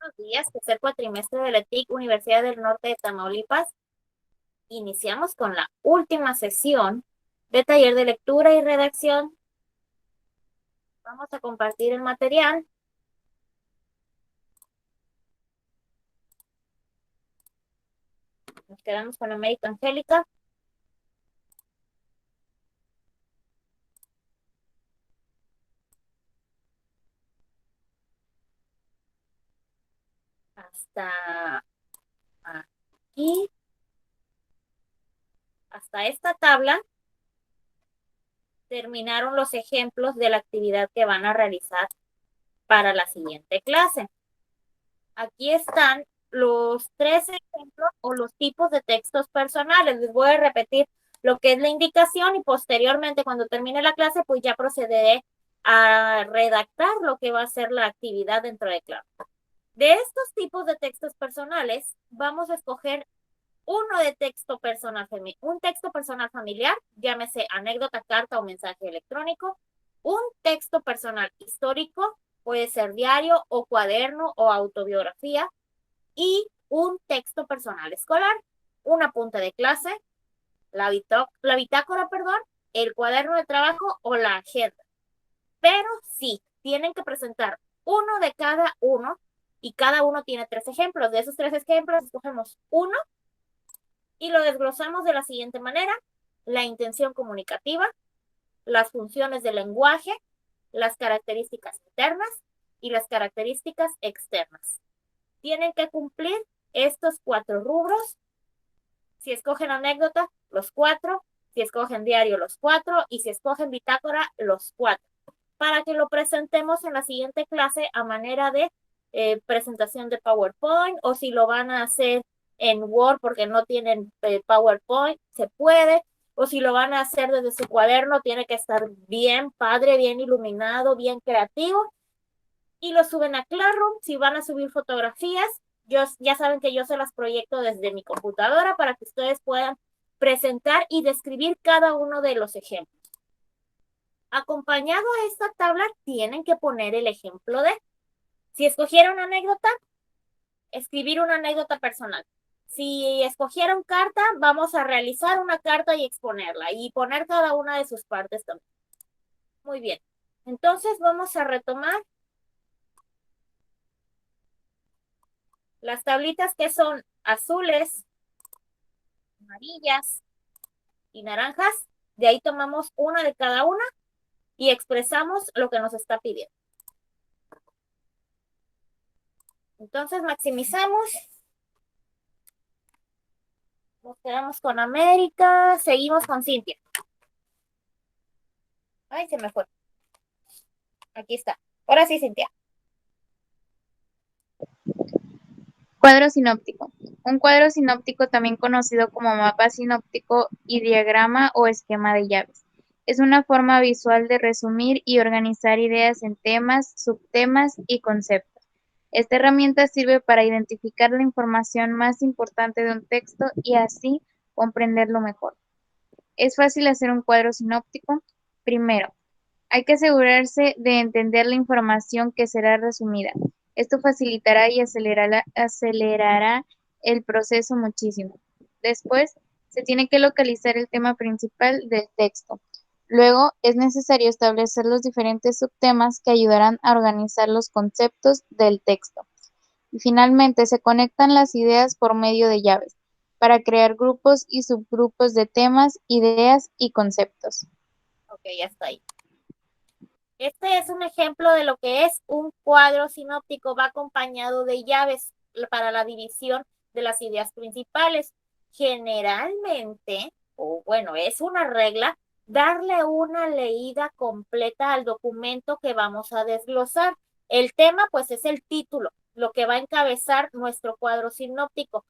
Buenos días, tercer cuatrimestre de la ETIC, Universidad del Norte de Tamaulipas. Iniciamos con la última sesión de taller de lectura y redacción. Vamos a compartir el material. Nos quedamos con América Angélica. Hasta aquí, hasta esta tabla, terminaron los ejemplos de la actividad que van a realizar para la siguiente clase. Aquí están los tres ejemplos o los tipos de textos personales. Les voy a repetir lo que es la indicación y posteriormente cuando termine la clase pues ya procederé a redactar lo que va a ser la actividad dentro de clase. De estos tipos de textos personales vamos a escoger uno de texto personal, un texto personal familiar, llámese anécdota, carta o mensaje electrónico, un texto personal histórico, puede ser diario o cuaderno o autobiografía, y un texto personal escolar, un apunte de clase, la bitácora, perdón, el cuaderno de trabajo o la agenda. Pero sí, tienen que presentar uno de cada uno y cada uno tiene tres ejemplos. De esos tres ejemplos escogemos uno y lo desglosamos de la siguiente manera: la intención comunicativa, las funciones del lenguaje, las características internas y las características externas. Tienen que cumplir estos cuatro rubros. Si escogen anécdota, los cuatro; si escogen diario, los cuatro; y si escogen bitácora, los cuatro, para que lo presentemos en la siguiente clase a manera de presentación de PowerPoint, o si lo van a hacer en Word porque no tienen PowerPoint, se puede, o si lo van a hacer desde su cuaderno, tiene que estar bien padre, bien iluminado, bien creativo, y lo suben a Classroom. Si van a subir fotografías, ya saben que yo se las proyecto desde mi computadora para que ustedes puedan presentar y describir cada uno de los ejemplos. Acompañado a esta tabla tienen que poner el ejemplo de, si escogieron anécdota, escribir una anécdota personal. Si escogieron carta, vamos a realizar una carta y exponerla y poner cada una de sus partes también. Muy bien. Entonces vamos a retomar las tablitas que son azules, amarillas y naranjas. De ahí tomamos una de cada una y expresamos lo que nos está pidiendo. Entonces maximizamos. Nos quedamos con América. Seguimos con Cintia. Ay, se me fue. Aquí está. Ahora sí, Cintia. Cuadro sinóptico. Un cuadro sinóptico, también conocido como mapa sinóptico y diagrama o esquema de llaves, es una forma visual de resumir y organizar ideas en temas, subtemas y conceptos. Esta herramienta sirve para identificar la información más importante de un texto y así comprenderlo mejor. ¿Es fácil hacer un cuadro sinóptico? Primero, hay que asegurarse de entender la información que será resumida. Esto facilitará y acelerará el proceso muchísimo. Después, se tiene que localizar el tema principal del texto. Luego, es necesario establecer los diferentes subtemas que ayudarán a organizar los conceptos del texto. Y finalmente, se conectan las ideas por medio de llaves, para crear grupos y subgrupos de temas, ideas y conceptos. Ok, ya está ahí. Este es un ejemplo de lo que es un cuadro sinóptico. Va acompañado de llaves para la división de las ideas principales. Generalmente, o bueno, es una regla, darle una leída completa al documento que vamos a desglosar. El tema, pues, es el título, lo que va a encabezar nuestro cuadro sinóptico.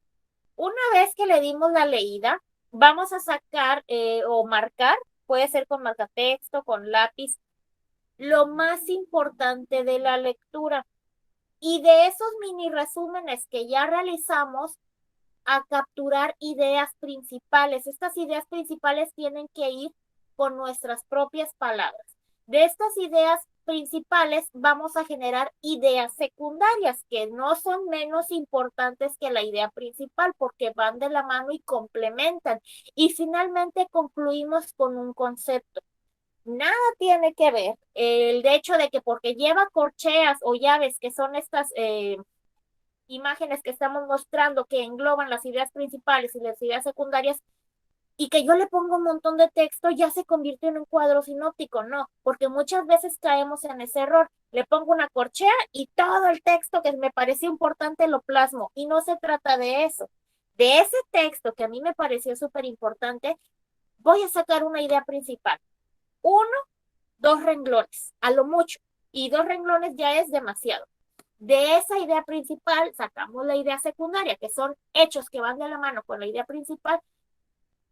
Una vez que le dimos la leída, vamos a sacar o marcar, puede ser con marcatexto, con lápiz, lo más importante de la lectura. Y de esos mini resúmenes que ya realizamos, a capturar ideas principales. Estas ideas principales tienen que ir con nuestras propias palabras. De estas ideas principales, vamos a generar ideas secundarias que no son menos importantes que la idea principal porque van de la mano y complementan. Y finalmente concluimos con un concepto. Nada tiene que ver el hecho de que porque lleva corcheas o llaves, que son estas imágenes que estamos mostrando que engloban las ideas principales y las ideas secundarias, y que yo le pongo un montón de texto, ya se convierte en un cuadro sinóptico, no, porque muchas veces caemos en ese error. Le pongo una corchea y todo el texto que me pareció importante lo plasmo, y no se trata de eso. De ese texto que a mí me pareció súper importante, voy a sacar una idea principal. Uno, dos renglones, a lo mucho, y dos renglones ya es demasiado. De esa idea principal sacamos la idea secundaria, que son hechos que van de la mano con la idea principal,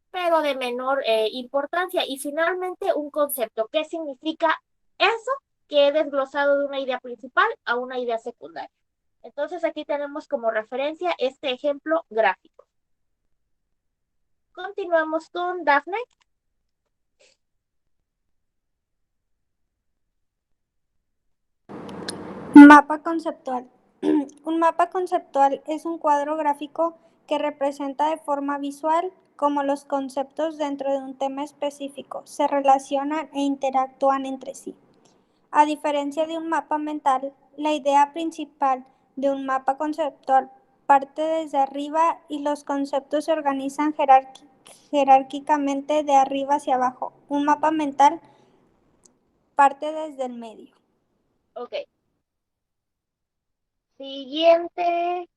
pero de menor importancia. Y finalmente un concepto. ¿Qué significa eso que he desglosado de una idea principal a una idea secundaria? Entonces aquí tenemos como referencia este ejemplo gráfico. Continuamos con Dafne. Mapa conceptual. Un mapa conceptual es un cuadro gráfico que representa de forma visual cómo los conceptos dentro de un tema específico se relacionan e interactúan entre sí. A diferencia de un mapa mental, la idea principal de un mapa conceptual parte desde arriba y los conceptos se organizan jerárquicamente de arriba hacia abajo. Un mapa mental parte desde el medio. Ok. Siguiente.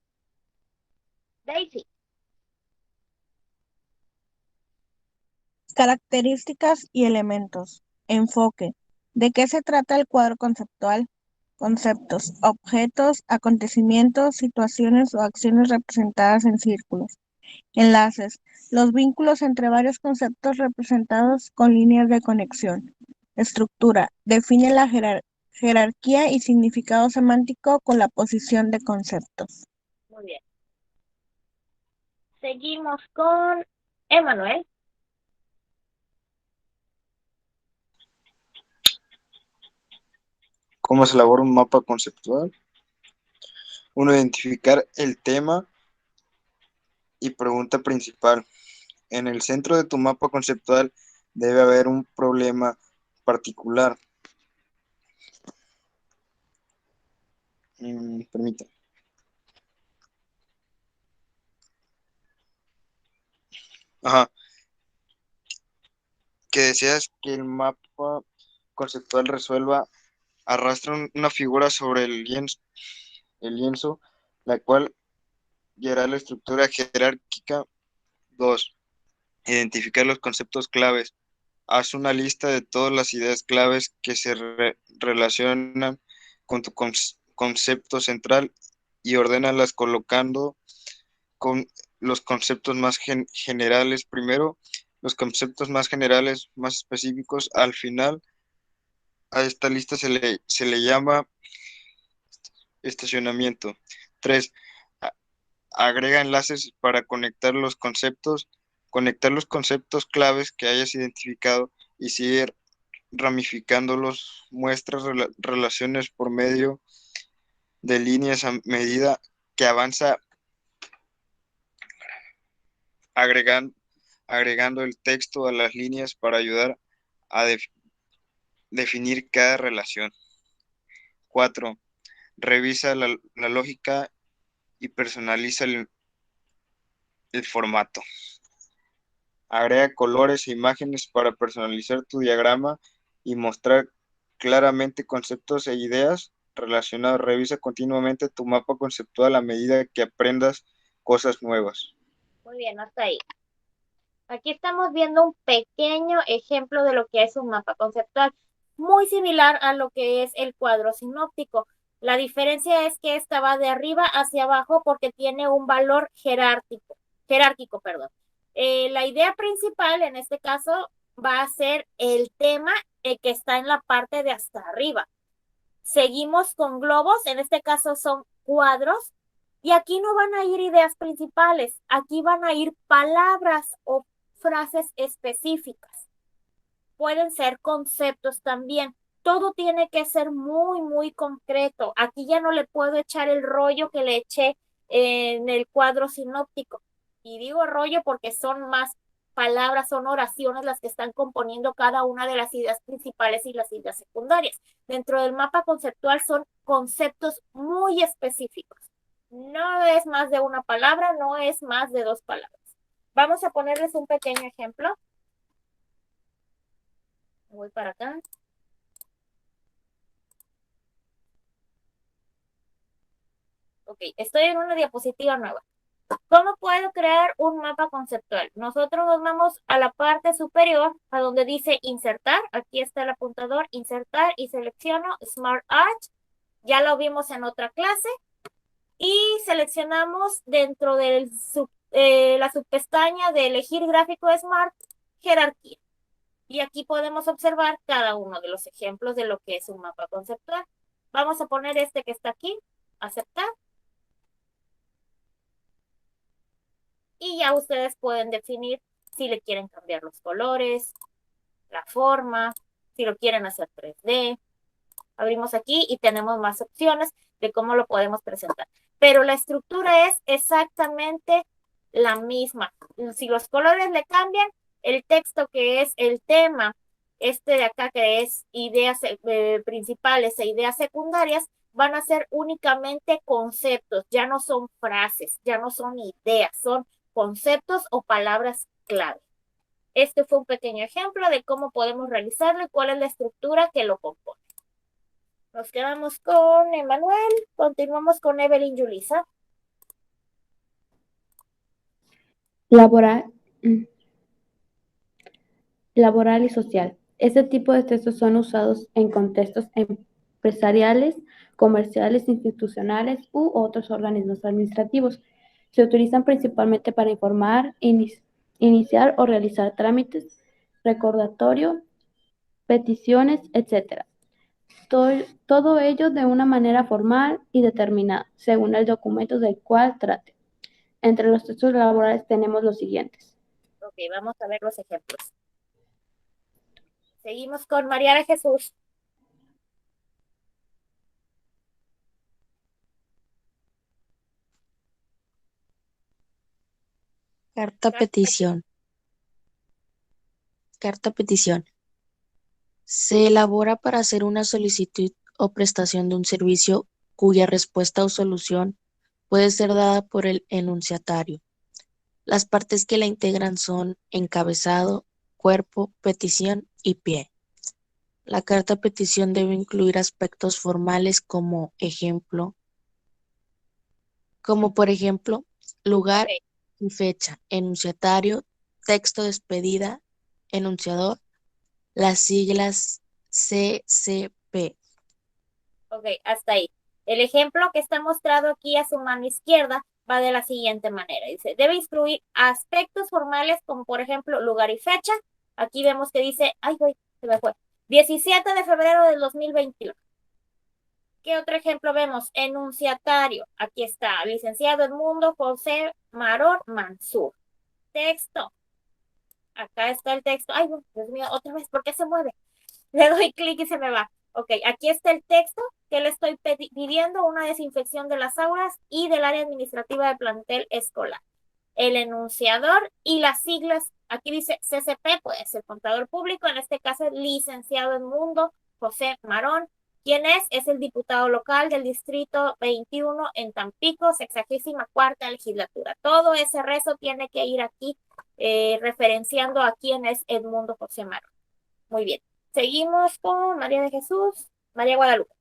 Daisy. Características y elementos. Enfoque. ¿De qué se trata el cuadro conceptual? Conceptos, objetos, acontecimientos, situaciones o acciones representadas en círculos. Enlaces. Los vínculos entre varios conceptos representados con líneas de conexión. Estructura. Define la jerarquía y significado semántico con la posición de conceptos. Muy bien. Seguimos con Emanuel. ¿Cómo se elabora un mapa conceptual? Uno, identificar el tema y pregunta principal. En el centro de tu mapa conceptual debe haber un problema particular. Permítame. Ajá. Que deseas que el mapa conceptual resuelva. Arrastra una figura sobre el lienzo, la cual guiará la estructura jerárquica. 2. Identificar los conceptos claves. Haz una lista de todas las ideas claves que se relacionan con tu concepto central y ordénalas colocando con los conceptos más generales primero, los conceptos más generales, más específicos al final. A esta lista se le llama estacionamiento. 3. Agrega enlaces para conectar los conceptos claves que hayas identificado y sigue ramificándolos. Muestras relaciones por medio de líneas a medida que avanza, agregando el texto a las líneas para ayudar a definir cada relación. 4. Revisa la lógica y personaliza el formato. Agrega colores e imágenes para personalizar tu diagrama y mostrar claramente conceptos e ideas relacionados. Revisa continuamente tu mapa conceptual a medida que aprendas cosas nuevas. Muy bien, hasta ahí. Aquí estamos viendo un pequeño ejemplo de lo que es un mapa conceptual, muy similar a lo que es el cuadro sinóptico. La diferencia es que esta va de arriba hacia abajo porque tiene un valor jerárquico, perdón. La idea principal en este caso va a ser el tema que está en la parte de hasta arriba. Seguimos con globos, en este caso son cuadros, y aquí no van a ir ideas principales, aquí van a ir palabras o frases específicas. Pueden ser conceptos también. todo tiene que ser muy, muy concreto. Aquí ya no le puedo echar el rollo que le eché en el cuadro sinóptico. Y digo rollo porque son más palabras, son oraciones las que están componiendo cada una de las ideas principales y las ideas secundarias. Dentro del mapa conceptual son conceptos muy específicos. No es más de una palabra, no es más de dos palabras. Vamos a ponerles un pequeño ejemplo. Voy para acá. Ok, estoy en una diapositiva nueva. ¿Cómo puedo crear un mapa conceptual? Nosotros nos vamos a la parte superior, a donde dice insertar. Aquí está el apuntador, insertar, y selecciono Smart Art. Ya lo vimos en otra clase. Y seleccionamos dentro de la subpestaña de elegir gráfico Smart, jerarquía. Y aquí podemos observar cada uno de los ejemplos de lo que es un mapa conceptual. Vamos a poner este que está aquí, aceptar. Y ya ustedes pueden definir si le quieren cambiar los colores, la forma, si lo quieren hacer 3D. Abrimos aquí y tenemos más opciones de cómo lo podemos presentar. Pero la estructura es exactamente la misma. Si los colores le cambian, el texto que es el tema, este de acá que es ideas principales e ideas secundarias, van a ser únicamente conceptos, ya no son frases, ya no son ideas, son conceptos o palabras clave. Este fue un pequeño ejemplo de cómo podemos realizarlo y cuál es la estructura que lo compone. Nos quedamos con Emanuel, continuamos con Evelyn Yulisa. Laboral y social. Este tipo de textos son usados en contextos empresariales, comerciales, institucionales u otros organismos administrativos. Se utilizan principalmente para informar, iniciar o realizar trámites, recordatorio, peticiones, etc. Todo ello de una manera formal y determinada, según el documento del cual trate. Entre los textos laborales tenemos los siguientes. Ok, vamos a ver los ejemplos. Seguimos con María de Jesús. Carta petición. Carta petición. Se elabora para hacer una solicitud o prestación de un servicio cuya respuesta o solución puede ser dada por el enunciatario. Las partes que la integran son encabezado, cuerpo, petición y pie. La carta petición debe incluir aspectos formales como por ejemplo, lugar y fecha, enunciatario, texto de despedida, enunciador, las siglas CCP. Ok, hasta ahí. El ejemplo que está mostrado aquí a su mano izquierda va de la siguiente manera. Dice, debe incluir aspectos formales como por ejemplo lugar y fecha. Aquí vemos que dice, ay, güey, se me fue. 17 de febrero del 2021. ¿Qué otro ejemplo vemos? Enunciatario. Aquí está, licenciado Edmundo José Marón Mansur. Texto. Acá está el texto. Ay, Dios mío, otra vez, ¿por qué se mueve? Le doy clic y se me va. Ok, aquí está el texto que le estoy pidiendo, una desinfección de las aulas y del área administrativa del plantel escolar. El enunciador y las siglas, aquí dice CCP, puede ser contador público, en este caso licenciado Edmundo José Marón. ¿Quién es? Es el diputado local del distrito 21 en Tampico, 64ª legislatura. Todo ese rezo tiene que ir aquí referenciando a quién es Edmundo José Marón. Muy bien. Seguimos con María de Jesús, María Guadalupe.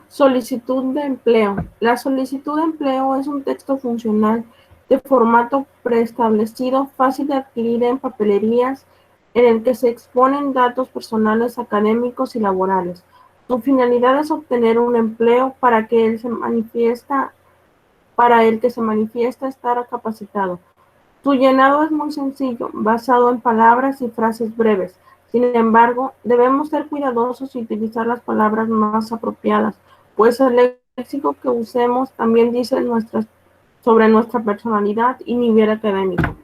Solicitud de empleo. La solicitud de empleo es un texto funcional de formato preestablecido, fácil de adquirir en papelerías, en el que se exponen datos personales, académicos y laborales. Su finalidad es obtener un empleo para el que se manifiesta estar capacitado. Su llenado es muy sencillo, basado en palabras y frases breves. Sin embargo, debemos ser cuidadosos y utilizar las palabras más apropiadas, pues el léxico que usemos también dice sobre nuestra personalidad y nivel académico.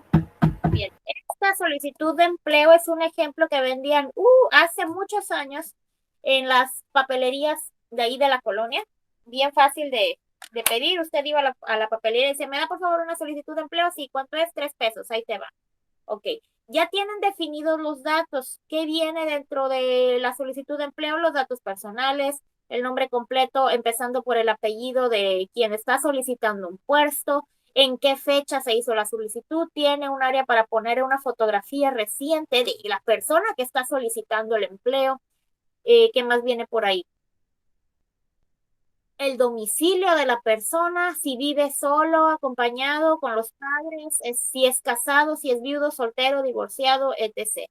Bien, esta solicitud de empleo es un ejemplo que vendían hace muchos años en las papelerías de ahí de la colonia. Bien fácil de pedir. Usted iba a la papelería y decía, ¿me da por favor una solicitud de empleo? Sí, ¿cuánto es? 3 pesos, ahí te va. Ok, ya tienen definidos los datos. ¿Qué viene dentro de la solicitud de empleo? Los datos personales, el nombre completo, empezando por el apellido de quien está solicitando un puesto, en qué fecha se hizo la solicitud, tiene un área para poner una fotografía reciente de la persona que está solicitando el empleo. ¿Qué más viene por ahí? El domicilio de la persona, si vive solo, acompañado con los padres, si es casado, si es viudo, soltero, divorciado, etc.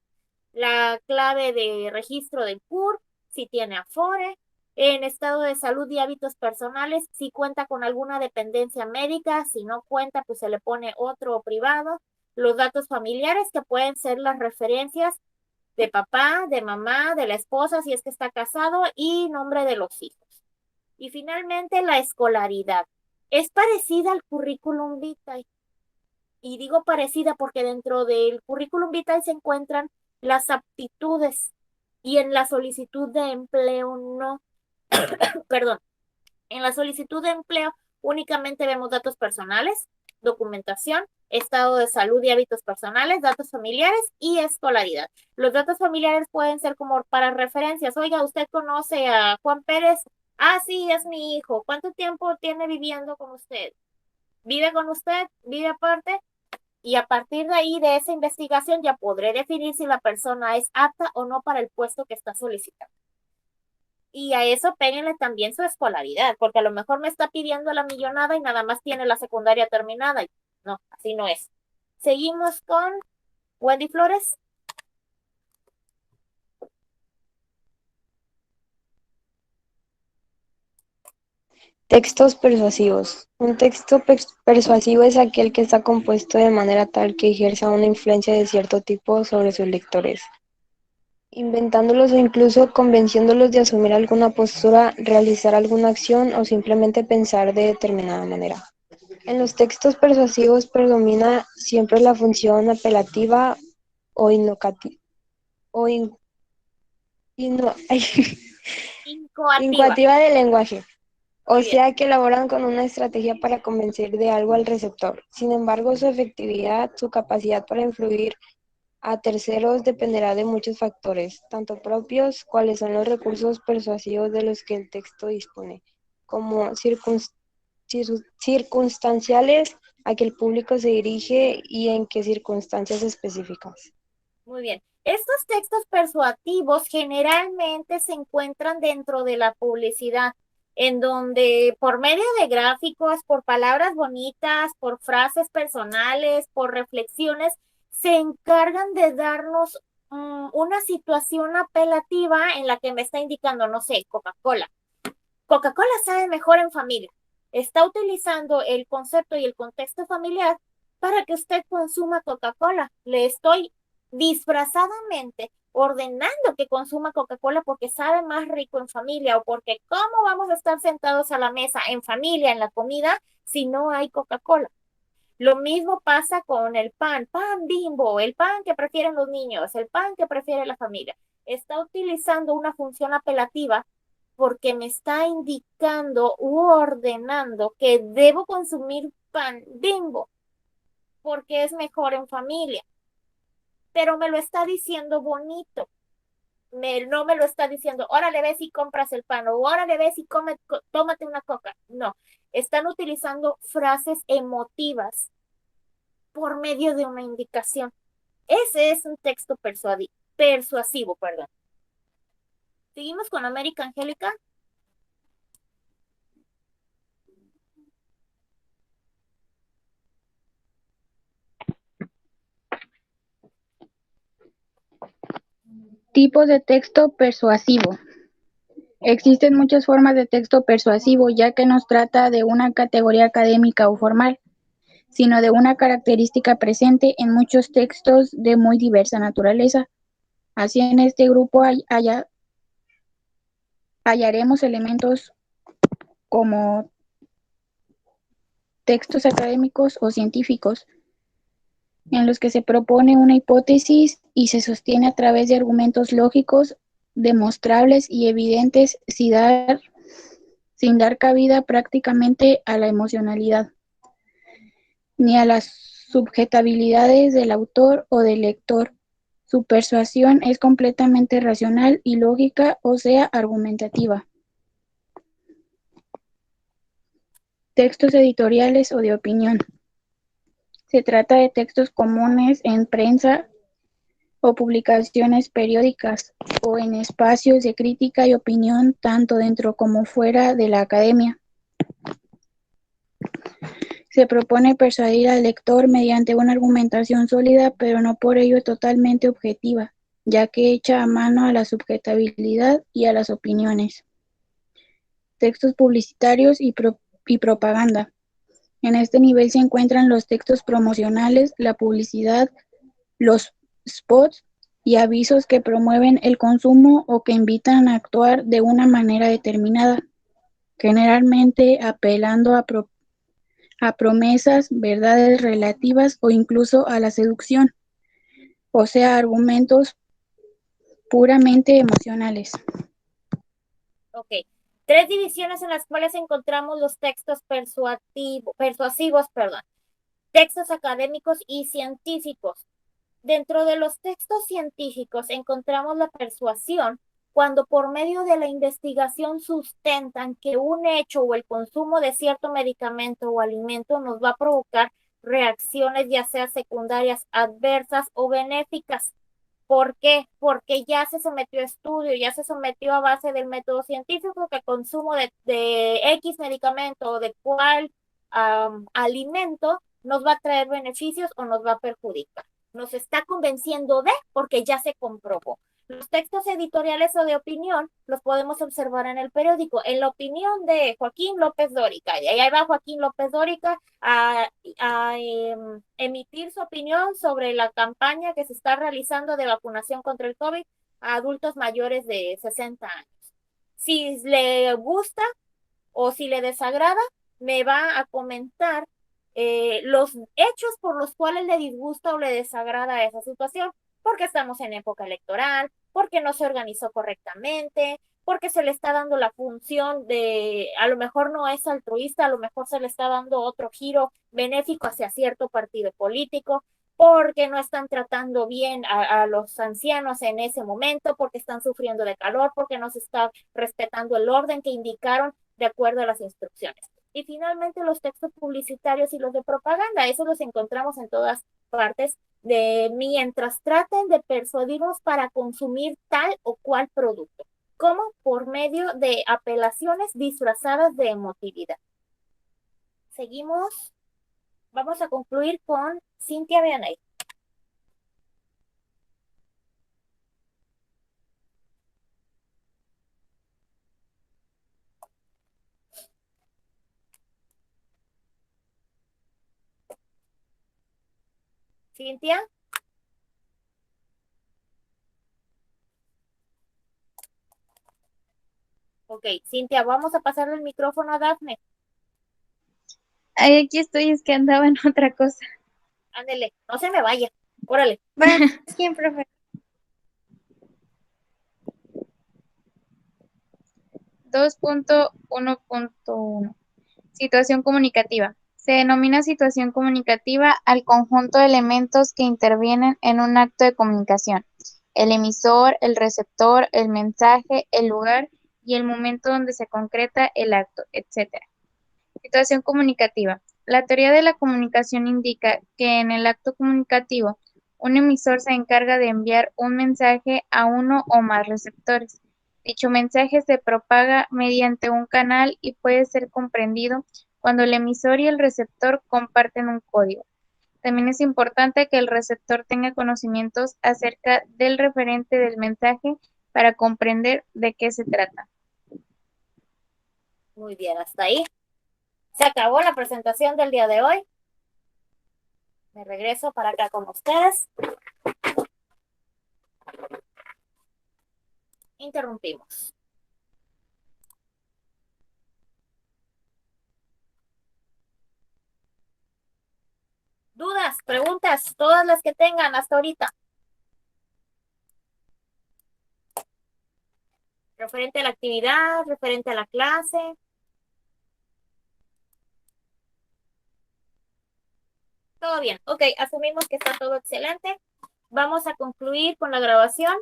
La clave de registro del CUR, si tiene Afore, en estado de salud y hábitos personales, si cuenta con alguna dependencia médica, si no cuenta, pues se le pone otro privado. Los datos familiares, que pueden ser las referencias de papá, de mamá, de la esposa, si es que está casado, y nombre de los hijos. Y finalmente, la escolaridad. Es parecida al currículum vitae. Y digo parecida porque dentro del currículum vitae se encuentran las aptitudes y en la solicitud de empleo no. Perdón. En la solicitud de empleo únicamente vemos datos personales, documentación, estado de salud y hábitos personales, datos familiares y escolaridad. Los datos familiares pueden ser como para referencias. Oiga, ¿usted conoce a Juan Pérez? Ah, sí, es mi hijo. ¿Cuánto tiempo tiene viviendo con usted? ¿Vive con usted? ¿Vive aparte? Y a partir de ahí, de esa investigación, ya podré definir si la persona es apta o no para el puesto que está solicitando. Y a eso péguenle también su escolaridad, porque a lo mejor me está pidiendo la millonada y nada más tiene la secundaria terminada. No, así no es. Seguimos con Wendy Flores. Textos persuasivos. Un texto persuasivo es aquel que está compuesto de manera tal que ejerza una influencia de cierto tipo sobre sus lectores, inventándolos o incluso convenciéndolos de asumir alguna postura, realizar alguna acción o simplemente pensar de determinada manera. En los textos persuasivos predomina siempre la función apelativa o incoativa del lenguaje. O sea que elaboran con una estrategia para convencer de algo al receptor. Sin embargo, su efectividad, su capacidad para influir a terceros dependerá de muchos factores, tanto propios, cuáles son los recursos persuasivos de los que el texto dispone, como circunstanciales, a que el público se dirige y en qué circunstancias específicas. Muy bien. Estos textos persuasivos generalmente se encuentran dentro de la publicidad, en donde por medio de gráficos, por palabras bonitas, por frases personales, por reflexiones, se encargan de darnos una situación apelativa en la que me está indicando, no sé, Coca-Cola. Coca-Cola sabe mejor en familia. Está utilizando el concepto y el contexto familiar para que usted consuma Coca-Cola. Le estoy disfrazadamente ordenando que consuma Coca-Cola porque sabe más rico en familia o porque cómo vamos a estar sentados a la mesa en familia, en la comida, si no hay Coca-Cola. Lo mismo pasa con el pan Bimbo, el pan que prefieren los niños, el pan que prefiere la familia. Está utilizando una función apelativa porque me está indicando u ordenando que debo consumir pan Bimbo porque es mejor en familia. Pero me lo está diciendo bonito. No me lo está diciendo, órale, ves y compras el pan, o órale, ves y tómate una coca. No, están utilizando frases emotivas por medio de una indicación. Ese es un texto persuasivo, perdón. Seguimos con América Angélica. Tipos de texto persuasivo. Existen muchas formas de texto persuasivo, ya que no se trata de una categoría académica o formal, sino de una característica presente en muchos textos de muy diversa naturaleza. Así, en este grupo hallaremos elementos como textos académicos o científicos, en los que se propone una hipótesis y se sostiene a través de argumentos lógicos, demostrables y evidentes sin dar cabida prácticamente a la emocionalidad, ni a las subjetabilidades del autor o del lector. Su persuasión es completamente racional y lógica, o sea, argumentativa. Textos editoriales o de opinión. Se trata de textos comunes en prensa o publicaciones periódicas o en espacios de crítica y opinión tanto dentro como fuera de la academia. Se propone persuadir al lector mediante una argumentación sólida, pero no por ello totalmente objetiva, ya que echa a mano a la subjetabilidad y a las opiniones. Textos publicitarios y propaganda. En este nivel se encuentran los textos promocionales, la publicidad, los spots y avisos que promueven el consumo o que invitan a actuar de una manera determinada, generalmente apelando a promesas, verdades relativas o incluso a la seducción, o sea, argumentos puramente emocionales. Ok. 3 divisiones en las cuales encontramos los textos persuasivos, textos académicos y científicos. Dentro de los textos científicos encontramos la persuasión cuando por medio de la investigación sustentan que un hecho o el consumo de cierto medicamento o alimento nos va a provocar reacciones ya sea secundarias, adversas o benéficas. ¿Por qué? Porque ya se sometió a estudio, ya se sometió a base del método científico que el consumo de X medicamento o de cual alimento nos va a traer beneficios o nos va a perjudicar. Nos está convenciendo de, porque ya se comprobó. Los textos editoriales o de opinión los podemos observar en el periódico. En la opinión de Joaquín López Dórica, y ahí va Joaquín López Dórica a emitir su opinión sobre la campaña que se está realizando de vacunación contra el COVID a adultos mayores de 60 años. Si le gusta o si le desagrada, me va a comentar los hechos por los cuales le disgusta o le desagrada esa situación, porque estamos en época electoral, porque no se organizó correctamente, porque se le está dando la función de, a lo mejor no es altruista, a lo mejor se le está dando otro giro benéfico hacia cierto partido político, porque no están tratando bien a los ancianos en ese momento, porque están sufriendo de calor, porque no se está respetando el orden que indicaron de acuerdo a las instrucciones. Y finalmente los textos publicitarios y los de propaganda, eso los encontramos en todas partes, de mientras traten de persuadirnos para consumir tal o cual producto, como por medio de apelaciones disfrazadas de emotividad. Seguimos, vamos a concluir con Cintia Vianey. Cintia. Ok, Cintia, vamos a pasarle el micrófono a Dafne. Ay, aquí estoy, es que andaba en otra cosa. Ándele, no se me vaya. Órale. Bueno, ¿quién, profe? 2.1.1. Situación comunicativa. Se denomina situación comunicativa al conjunto de elementos que intervienen en un acto de comunicación: el emisor, el receptor, el mensaje, el lugar y el momento donde se concreta el acto, etc. Situación comunicativa. La teoría de la comunicación indica que en el acto comunicativo, un emisor se encarga de enviar un mensaje a uno o más receptores. Dicho mensaje se propaga mediante un canal y puede ser comprendido cuando el emisor y el receptor comparten un código. También es importante que el receptor tenga conocimientos acerca del referente del mensaje para comprender de qué se trata. Muy bien, hasta ahí. Se acabó la presentación del día de hoy. Me regreso para acá con ustedes. Interrumpimos. ¿Dudas, preguntas? Todas las que tengan hasta ahorita. Referente a la actividad, referente a la clase. Todo bien. Ok, asumimos que está todo excelente. Vamos a concluir con la grabación.